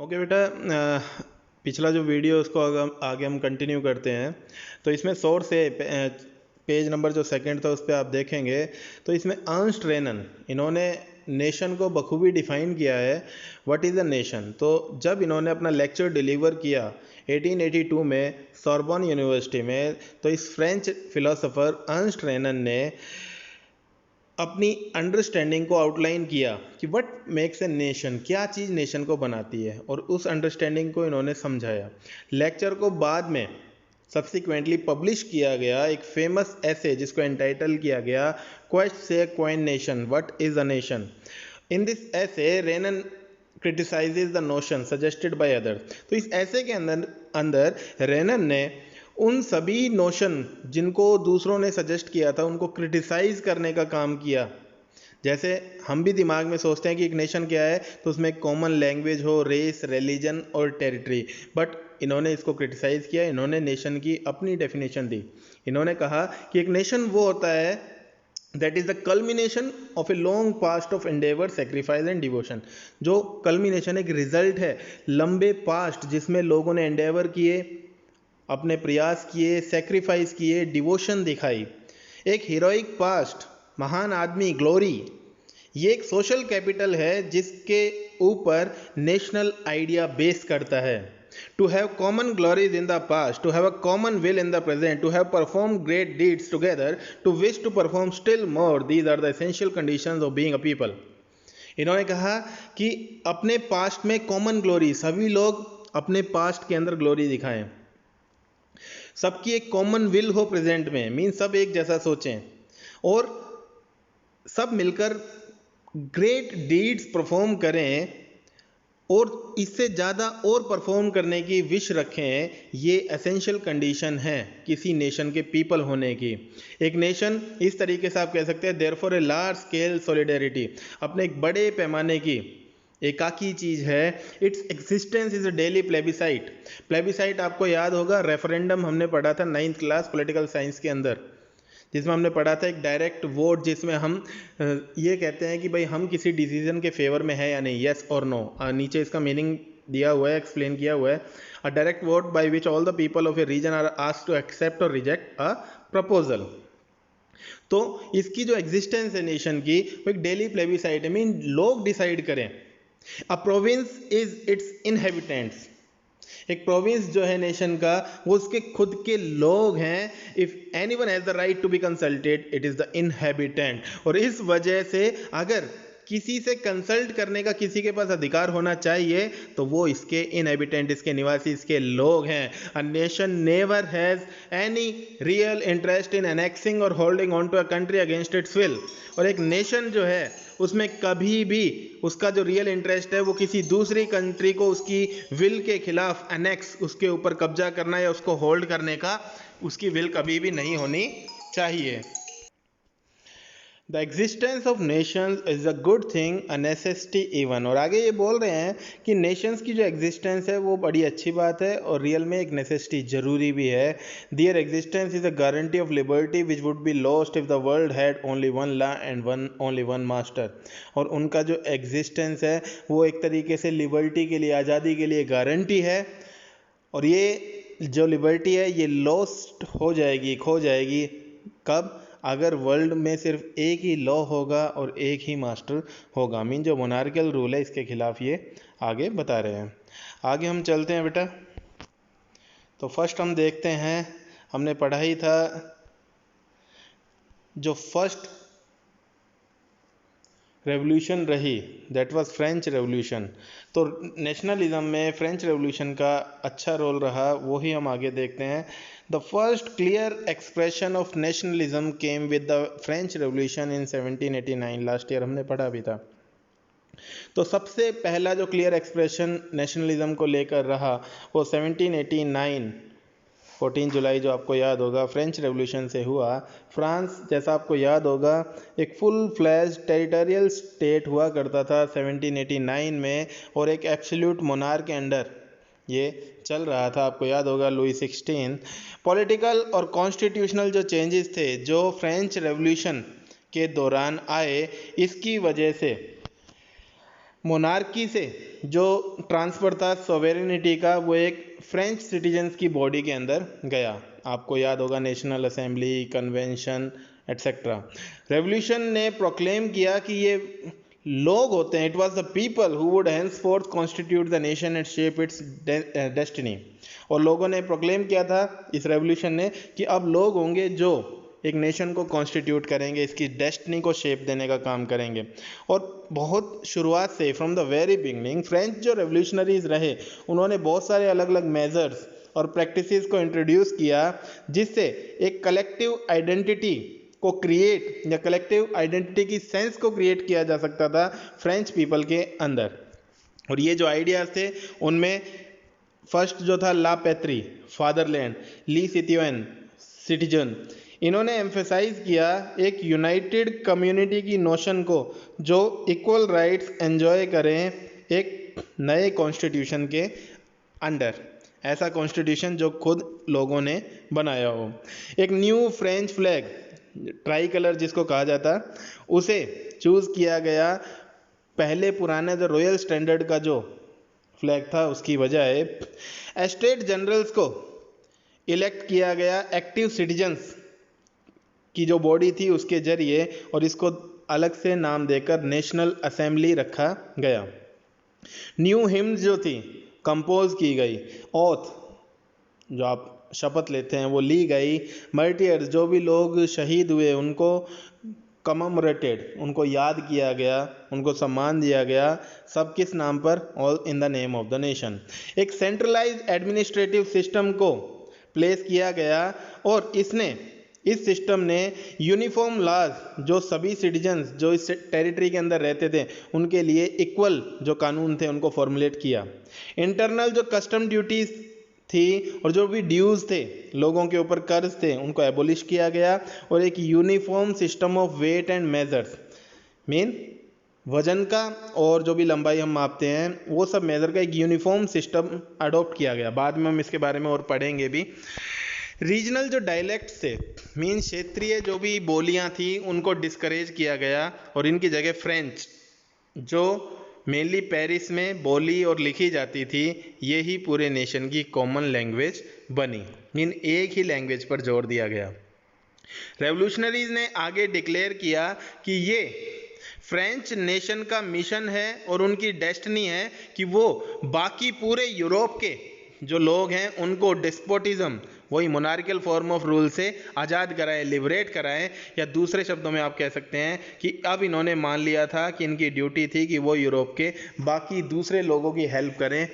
Okay बेटा, पिछला जो वीडियो उसको आगे हम कंटिन्यू करते हैं। तो इसमें सोर्स है, पेज नंबर जो सेकंड था उस पर आप देखेंगे तो इसमें अर्नस्ट रेनन इन्होंने नेशन को बखूबी डिफाइन किया है। What is a nation? तो जब इन्होंने अपना लेक्चर डिलीवर किया 1882 में सॉर्बन यूनिवर्सिटी में, तो इस फ्रेंच फिलोसोफर अर्नस्ट रेनन ने अपनी अंडरस्टैंडिंग को आउटलाइन किया कि व्हाट मेक्स ए नेशन, क्या चीज़ नेशन को बनाती है, और उस अंडरस्टैंडिंग को इन्होंने समझाया। लेक्चर को बाद में सब्सिक्वेंटली पब्लिश किया गया एक फेमस ऐसे जिसको एंटाइटल किया गया क्वेस्ट से क्वाइन नेशन, what is a nation. In this essay Renan criticizes the notion suggested by others. तो इस ऐसे के अंदर अंदर रेनन ने उन सभी नोशन जिनको दूसरों ने सजेस्ट किया था उनको क्रिटिसाइज करने का काम किया। जैसे हम भी दिमाग में सोचते हैं कि एक नेशन क्या है, तो उसमें कॉमन लैंग्वेज हो, रेस, रिलीजन और टेरिटरी, बट इन्होंने इसको क्रिटिसाइज किया। इन्होंने नेशन की अपनी डेफिनेशन दी। इन्होंने कहा कि एक नेशन वो होता है that is the culmination of a long past of Endeavour, sacrifice and devotion. जो कल्मिनेशन एक रिजल्ट है लंबे पास्ट जिसमें लोगों ने एंडेवर किए, अपने प्रयास किए, सेक्रीफाइस किए, डिवोशन दिखाई। एक हीरोइक पास्ट, महान आदमी, ग्लोरी, ये एक सोशल कैपिटल है जिसके ऊपर नेशनल आइडिया बेस करता है। To have common glories in the past, to have a common will in the present, to have perform great deeds together, to wish to perform still more, these are the essential conditions of being a people. इन्होंने कहा कि अपने past में common glory, सभी लोग अपने past के अंदर ग्लोरी दिखाएं। सबकी एक कॉमन विल हो प्रेजेंट में, मीन सब एक जैसा सोचें, और सब मिलकर ग्रेट डीड्स परफॉर्म करें, और इससे ज़्यादा और परफॉर्म करने की विश रखें। ये एसेंशियल कंडीशन है किसी नेशन के पीपल होने की। एक नेशन इस तरीके से आप कह सकते हैं therefore a large scale solidarity, अपने एक बड़े पैमाने की एकाकी चीज़ है। Its existence is a daily plebiscite. Plebiscite आपको याद होगा, रेफरेंडम हमने पढ़ा था 9th क्लास पॉलिटिकल साइंस के अंदर, जिसमें हमने पढ़ा था एक डायरेक्ट वोट, जिसमें हम ये कहते हैं कि भाई हम किसी डिसीजन के फेवर में है या नहीं, येस और नो। नीचे इसका मीनिंग दिया हुआ है, एक्सप्लेन किया हुआ है। A direct vote by which all the people of a region are asked to accept और रिजेक्ट अ प्रपोजल। तो इसकी जो एग्जिस्टेंस है नेशन की, वो एक डेली प्लेबिसाइट है, मीन लोग डिसाइड करें। A province is its inhabitants. एक प्रोविंस जो है नेशन का, वो उसके खुद के लोग हैं। If anyone has the right to be consulted, it is the inhabitant. और इस वजह से अगर किसी से कंसल्ट करने का किसी के पास अधिकार होना चाहिए तो वो इसके इनहेबिटेंट, इसके निवासी, इसके लोग हैं। A nation never has any real interest in annexing or holding on to a country against its will. और एक नेशन जो है उसमें कभी भी उसका जो रियल इंटरेस्ट है वो किसी दूसरी कंट्री को उसकी विल के खिलाफ अनेक्स, उसके ऊपर कब्जा करना या उसको होल्ड करने का, उसकी विल कभी भी नहीं होनी चाहिए। The existence of Nations is a good thing, a necessity even. और आगे ये बोल रहे हैं कि नेशंस की जो एग्जिस्टेंस है वो बड़ी अच्छी बात है और रियल में एक नेसेसिटी जरूरी भी है। Their existence is a guarantee of liberty which would be lost if the world had only one law and only one master. और उनका जो एग्जिस्टेंस है वो एक तरीके से लिबर्टी के लिए, आज़ादी के लिए गारंटी है। और ये जो लिबर्टी है ये लॉस्ट हो जाएगी, खो जाएगी कब? अगर वर्ल्ड में सिर्फ एक ही लॉ होगा और एक ही मास्टर होगा। मीन जो मोनार्कियल रूल है इसके खिलाफ ये आगे बता रहे हैं। आगे हम चलते हैं बेटा। तो फर्स्ट हम देखते हैं, हमने पढ़ा ही था जो फर्स्ट रेवोल्यूशन रही, दैट वाज फ्रेंच रेवोल्यूशन। तो नेशनलिज्म में फ्रेंच रेवोल्यूशन का अच्छा रोल रहा, वो ही हम आगे देखते हैं। The first clear expression of nationalism came with the French revolution in 1789। Last year हमने पढ़ा भी था। तो सबसे पहला जो क्लियर एक्सप्रेशन नेशनलिज्म को लेकर रहा वो 1789 14 जुलाई, जो आपको याद होगा, फ्रेंच रेवोल्यूशन से हुआ। फ्रांस, जैसा आपको याद होगा, एक फुल फ्लैज टेरिटोरियल स्टेट हुआ करता था 1789 में, और एक एब्सोल्यूट मोनार्क के अंडर ये चल रहा था। आपको याद होगा लुई 16। पॉलिटिकल और कॉन्स्टिट्यूशनल जो चेंजेस थे जो फ्रेंच रेवोल्यूशन के दौरान आए, इसकी वजह से मोनार्की से जो ट्रांसफ़र था सॉवेरेनिटी का, वो एक फ्रेंच सिटीजन्स की बॉडी के अंदर गया। आपको याद होगा national assembly, convention etcetera. Revolution ने प्रोक्लेम किया कि ये लोग होते हैं, it was the people who would henceforth constitute the nation and shape it's destiny. और लोगों ने प्रोक्लेम किया था इस रेवोल्यूशन ने कि अब लोग होंगे जो एक नेशन को कॉन्स्टिट्यूट करेंगे, इसकी डेस्टिनी को शेप देने का काम करेंगे। और बहुत शुरुआत से, from the very beginning, French जो रेवोल्यूशनरीज रहे उन्होंने बहुत सारे अलग अलग मेजर्स और प्रैक्टिसेस को इंट्रोड्यूस किया, जिससे एक कलेक्टिव आइडेंटिटी को क्रिएट या कलेक्टिव आइडेंटिटी की सेंस को क्रिएट किया जा सकता था फ्रेंच पीपल के अंदर। और ये जो आइडियाज थे उनमें फर्स्ट जो था ला पैत्री, फादरलैंड, ली सिटिजन सिटीजन, इन्होंने एम्फेसाइज किया एक यूनाइटेड कम्युनिटी की नोशन को जो इक्वल राइट्स एंजॉय करें एक नए कॉन्स्टिट्यूशन के अंडर, ऐसा कॉन्स्टिट्यूशन जो खुद लोगों ने बनाया हो। एक new French flag, try colour जिसको कहा जाता, उसे चूज़ किया गया। पहले पुराने जो रॉयल स्टैंडर्ड का जो फ्लैग था उसकी बजाय स्टेट जनरल्स को इलेक्ट किया गया एक्टिव सिटीजन्स की जो बॉडी थी उसके जरिए, और इसको अलग से नाम देकर नेशनल असेंबली रखा गया। न्यू हिम्स जो थी कंपोज की गई, ओथ जो आप शपथ लेते हैं वो ली गई, मर्टियर्स जो भी लोग शहीद हुए उनको कममरेटेड, उनको याद किया गया, उनको सम्मान दिया गया, सब किस नाम पर? All in the name of the nation. एक सेंट्रलाइज एडमिनिस्ट्रेटिव सिस्टम को प्लेस किया गया और इस सिस्टम ने यूनिफॉर्म लॉज जो सभी सिटीजन्स जो इस टेरिटरी के अंदर रहते थे उनके लिए इक्वल जो कानून थे उनको फॉर्मुलेट किया। इंटरनल जो कस्टम ड्यूटीज थी और जो भी ड्यूज थे, लोगों के ऊपर कर्ज थे, उनको एबोलिश किया गया और एक uniform system of weight and measures, mean वजन का और जो भी लंबाई हम मापते हैं वो सब मेजर का एक यूनिफॉर्म सिस्टम अडॉप्ट किया गया। बाद में हम इसके बारे में और पढ़ेंगे भी। रीजनल जो डायलेक्ट थे, मीन क्षेत्रीय जो भी बोलियां थी उनको डिस्करेज किया गया और इनकी जगह फ्रेंच जो मेनली पेरिस में बोली और लिखी जाती थी, ये ही पूरे नेशन की कॉमन लैंग्वेज बनी। मीन एक ही लैंग्वेज पर जोर दिया गया। रेवोल्यूशनरीज ने आगे डिक्लेयर किया कि ये फ्रेंच नेशन का मिशन है और उनकी डेस्टिनी है कि वो बाकी पूरे यूरोप के जो लोग हैं उनको डिस्पोटिज्म, वही मोनार्कियल फॉर्म ऑफ रूल से आज़ाद कराएं, लिबरेट कराएं, या दूसरे शब्दों में आप कह सकते हैं कि अब इन्होंने मान लिया था कि इनकी ड्यूटी थी कि वो यूरोप के बाकी दूसरे लोगों की हेल्प करें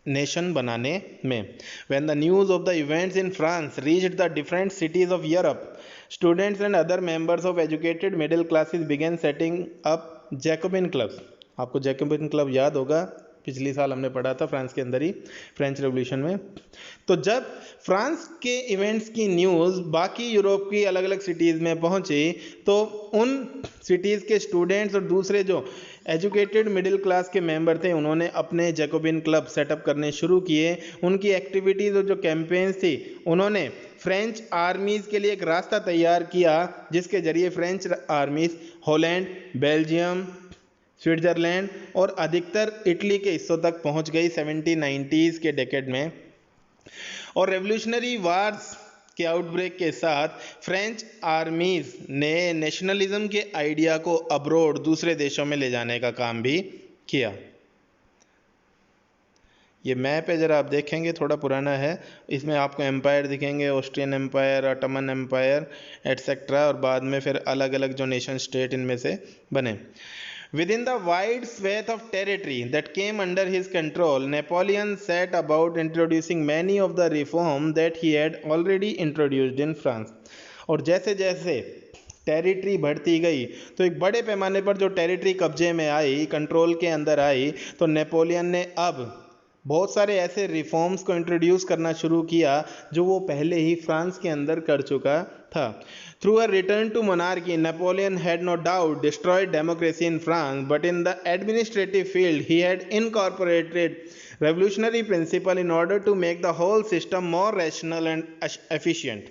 नेशन बनाने में। When the news of the events in France reached the different cities of Europe, students and other members of educated middle classes began setting up Jacobin clubs। आपको जैकोबिन क्लब याद होगा, पिछली साल हमने पढ़ा था फ्रांस के अंदर ही फ्रेंच रेवोल्यूशन में। तो जब फ्रांस के इवेंट्स की न्यूज़ बाकी यूरोप की अलग अलग सिटीज़ में पहुंची तो उन सिटीज़ के स्टूडेंट्स और दूसरे जो एजुकेटेड मिडिल क्लास के मेंबर थे उन्होंने अपने जैकोबिन क्लब सेटअप करने शुरू किए। उनकी एक्टिविटीज़ और जो कैंपेन्स थी उन्होंने फ्रेंच आर्मीज़ के लिए एक रास्ता तैयार किया, जिसके जरिए French armies Holland, Belgium, Switzerland और अधिकतर इटली के हिस्सों तक पहुंच गई 1790s के डेकेड में। और रेवोल्यूशनरी वार्स के आउटब्रेक के साथ फ्रेंच आर्मीज़ ने नेशनलिज्म के आइडिया को अब्रोड दूसरे देशों में ले जाने का काम भी किया। ये मैप है, ज़रा आप देखेंगे थोड़ा पुराना है, इसमें आपको एम्पायर दिखेंगे, Austrian empire, Ottoman empire etcetera, और बाद में फिर अलग अलग जो नेशन स्टेट इनमें से बने। Within the wide swath of territory that came under his control, Napoleon set about introducing many of the reforms that he had already introduced in France। और जैसे जैसे टेरिटरी बढ़ती गई तो एक बड़े पैमाने पर जो टेरिटरी कब्जे में आई, कंट्रोल के अंदर आई, तो नेपोलियन ने अब बहुत सारे ऐसे रिफॉर्म्स को इंट्रोड्यूस करना शुरू किया जो वो पहले ही फ्रांस के अंदर कर चुका था। Through a return to monarchy, Napoleon had no doubt destroyed democracy in France, but in the administrative field, he had incorporated revolutionary principle in order to make the whole system more rational and efficient।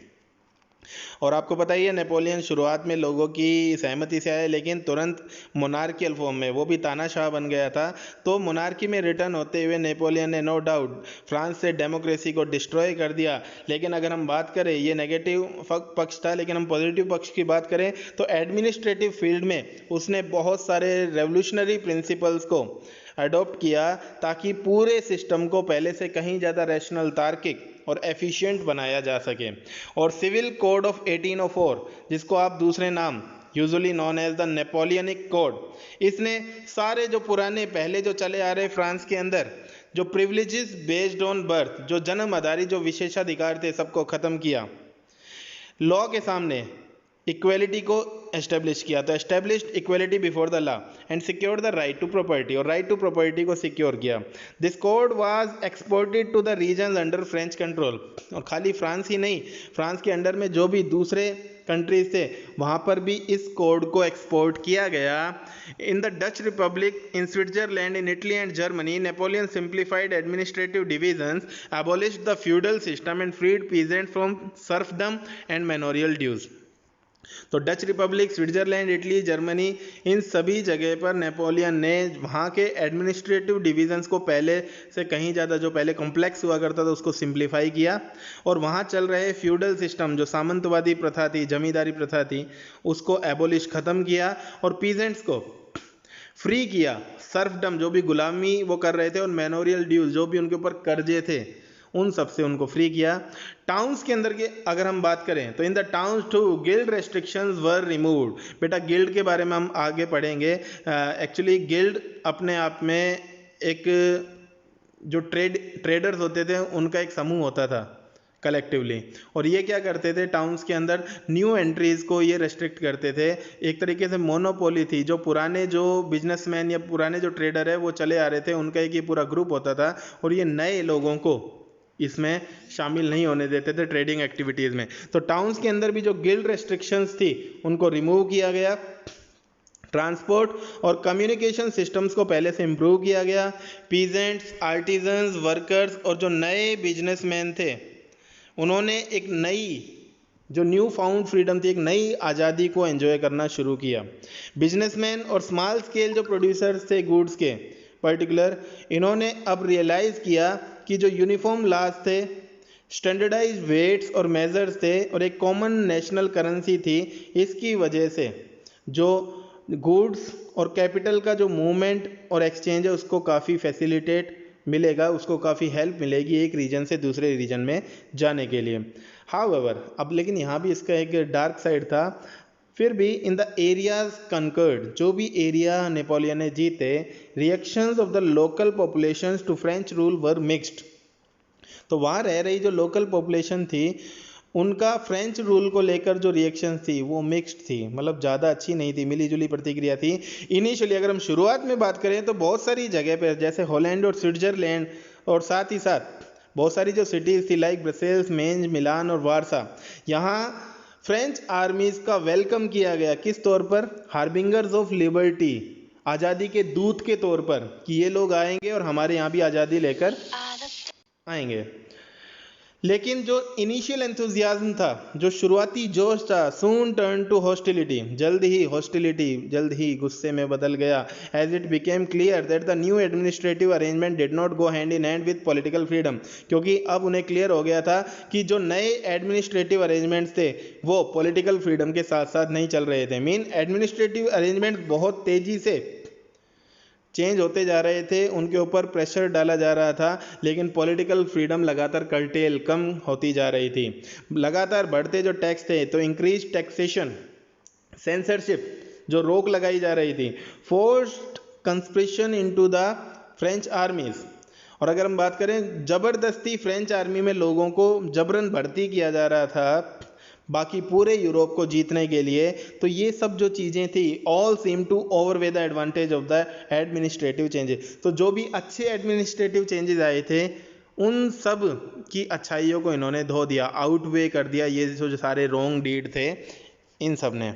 और आपको पता ही है Napoleon शुरुआत में लोगों की सहमति से आया, लेकिन तुरंत मोनार्कियल फॉर्म में, वो भी तानाशाह बन गया था। तो मोनार्की में रिटर्न होते हुए नेपोलियन ने नो डाउट फ्रांस से डेमोक्रेसी को डिस्ट्रॉय कर दिया। लेकिन अगर हम बात करें, ये नेगेटिव पक्ष था, लेकिन हम पॉजिटिव पक्ष की बात करें तो एडमिनिस्ट्रेटिव फील्ड में उसने बहुत सारे रेवोल्यूशनरी प्रिंसिपल्स को अडॉप्ट किया, ताकि पूरे सिस्टम को पहले से कहीं ज़्यादा रैशनल, तार्किक और एफिशिएंट बनाया जा सके। और सिविल कोड ऑफ 1804, जिसको आप दूसरे नाम usually known as the Napoleonic code, इसने सारे जो पुराने पहले जो चले आ रहे फ्रांस के अंदर जो प्रिविलेजेस बेस्ड ऑन बर्थ, जो जन्म आधारित जो विशेषाधिकार थे, सबको ख़त्म किया। लॉ के सामने इक्वेलिटी को एस्टेब्लिश किया, तो established equality before the law and secured the right to property, और राइट टू प्रॉपर्टी को सिक्योर किया। This code was exported to the regions under French control, और खाली फ्रांस ही नहीं, फ्रांस के अंडर में जो भी दूसरे कंट्रीज थे वहाँ पर भी इस कोड को एक्सपोर्ट किया गया। In the Dutch Republic, in Switzerland, in Italy and Germany, Napoleon simplified administrative divisions, abolished the feudal system and freed peasants from serfdom and manorial dues। तो Dutch Republic, Switzerland, Italy, Germany, इन सभी जगह पर Napoleon ने वहाँ के administrative divisions को पहले से कहीं ज़्यादा, जो पहले कॉम्प्लेक्स हुआ करता था, उसको सिंप्लीफाई किया, और वहाँ चल रहे फ्यूडल सिस्टम, जो सामंतवादी प्रथा थी, जमींदारी प्रथा थी, उसको एबोलिश ख़त्म किया, और पीजेंट्स को फ्री किया। सर्फडम, जो भी गुलामी वो कर रहे थे, और मैनोरियल ड्यूज, जो भी उनके ऊपर कर्जे थे, उन सब से उनको फ्री किया। टाउन्स के अंदर के अगर हम बात करें तो in the towns too guild restrictions were removed. बेटा गिल्ड के बारे में हम आगे पढ़ेंगे। एक्चुअली गिल्ड अपने आप में एक जो ट्रेडर्स होते थे उनका एक समूह होता था कलेक्टिवली, और ये क्या करते थे, टाउन्स के अंदर न्यू एंट्रीज को ये रेस्ट्रिक्ट करते थे। एक तरीके से मोनोपोली थी, जो पुराने जो बिजनेसमैन या पुराने जो ट्रेडर है वो चले आ रहे थे, उनका एक ये पूरा ग्रुप होता था, और ये नए लोगों को इसमें शामिल नहीं होने देते थे ट्रेडिंग एक्टिविटीज़ में। तो टाउन्स के अंदर भी जो गिल्ड रेस्ट्रिक्शंस थी उनको रिमूव किया गया। ट्रांसपोर्ट और कम्युनिकेशन सिस्टम्स को पहले से इम्प्रूव किया गया। पीजेंट्स, आर्टिजन्स, वर्कर्स और जो नए बिजनेसमैन थे उन्होंने एक नई जो न्यू फाउंड फ्रीडम थी, एक नई आज़ादी को एंजॉय करना शुरू किया। बिजनेसमैन और स्मॉल स्केल जो प्रोड्यूसर्स थे गुड्स के पर्टिकुलर, इन्होंने अब रियलाइज़ किया कि जो यूनिफॉर्म लॉज थे, स्टैंडर्डाइज वेट्स और मेजर्स थे, और एक कॉमन नेशनल करेंसी थी, इसकी वजह से जो गुड्स और कैपिटल का जो मूवमेंट और एक्सचेंज है उसको काफ़ी फैसिलिटेट मिलेगा, उसको काफ़ी हेल्प मिलेगी एक रीजन से दूसरे रीजन में जाने के लिए। हाउएवर, अब लेकिन यहाँ भी इसका एक डार्क साइड था। फिर भी इन द एरियाज कंकर्ड, जो भी एरिया नेपोलियन ने जीते, reactions of the local populations to French rule were mixed. तो वहाँ रह रही जो लोकल पॉपुलेशन थी उनका फ्रेंच रूल को लेकर जो रिएक्शंस थी वो मिक्स्ड थी, मतलब ज़्यादा अच्छी नहीं थी, मिली जुली प्रतिक्रिया थी। इनिशियली अगर हम शुरुआत में बात करें तो बहुत सारी जगह पर, जैसे हॉलैंड और स्विट्जरलैंड, और साथ ही साथ बहुत सारी जो सिटीज़ थी लाइक ब्रसेल्स, मेंज, मिलान और वारसा, यहाँ फ्रेंच आर्मीज़ का वेलकम किया गया। किस तौर पर? हार्बिंगर्स ऑफ लिबर्टी, आज़ादी के दूत के तौर पर, कि ये लोग आएंगे और हमारे यहाँ भी आज़ादी लेकर आएंगे। लेकिन जो इनिशियल एंथुजियाज्म था, जो शुरुआती जोश था, सून टर्न टू हॉस्टिलिटी, जल्द ही गुस्से में बदल गया। As it became clear that the new administrative arrangement did not go hand in hand with political freedom, क्योंकि अब उन्हें क्लियर हो गया था कि जो नए एडमिनिस्ट्रेटिव अरेंजमेंट्स थे वो पॉलिटिकल फ्रीडम के साथ साथ नहीं चल रहे थे। मीन एडमिनिस्ट्रेटिव अरेंजमेंट बहुत तेज़ी से चेंज होते जा रहे थे, उनके ऊपर प्रेशर डाला जा रहा था, लेकिन पॉलिटिकल फ्रीडम लगातार कर्टेल, कम होती जा रही थी। लगातार बढ़ते जो टैक्स थे, तो इंक्रीज टैक्सेशन, सेंसरशिप, जो रोक लगाई जा रही थी, forced conscription into the French armies. और अगर हम बात करें, ज़बरदस्ती फ्रेंच आर्मी में लोगों को जबरन भर्ती किया जा रहा था बाकी पूरे यूरोप को जीतने के लिए। तो ये सब जो चीज़ें थी, all seem to outweigh the advantage of the administrative changes. तो जो भी अच्छे एडमिनिस्ट्रेटिव चेंजेस आए थे उन सब की अच्छाइयों को इन्होंने धो दिया, आउटवे कर दिया ये जो सारे रॉन्ग डीड थे इन सब ने।